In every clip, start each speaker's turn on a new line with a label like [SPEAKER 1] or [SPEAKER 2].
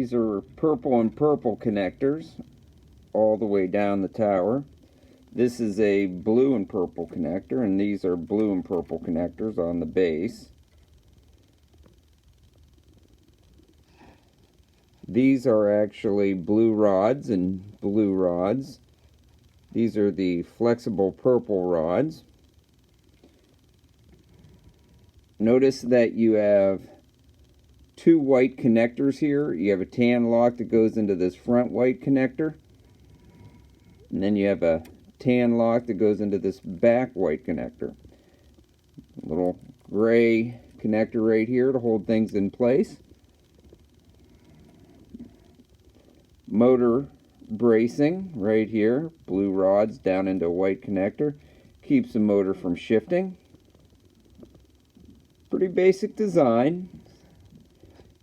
[SPEAKER 1] These are purple and purple connectors all the way down the tower. This is a blue and purple connector, and these are blue and purple connectors on the base. These are actually blue rods and blue rods. These are the flexible purple rods. Notice that you have two white connectors here. You have a tan lock that goes into this front white connector, and then you have a tan lock that goes into this back white connector. A little gray connector right here to hold things in place. Motor bracing right here, blue rods down into a white connector, keeps the motor from shifting. Pretty basic design.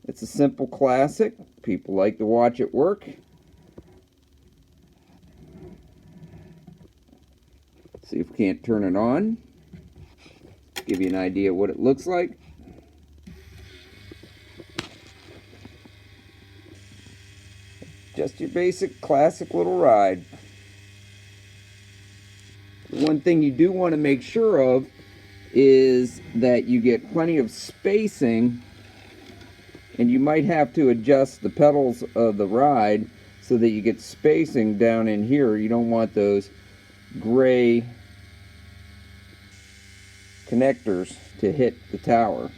[SPEAKER 1] It's a simple classic. People like to watch it work. See if we can't turn it on. Give you an idea what it looks like. Just your basic classic little ride. One thing you do want to make sure of is that you get plenty of spacing, and you might have to adjust the pedals of the ride so that you get spacing down in here. You don't want those gray connectors to hit the tower.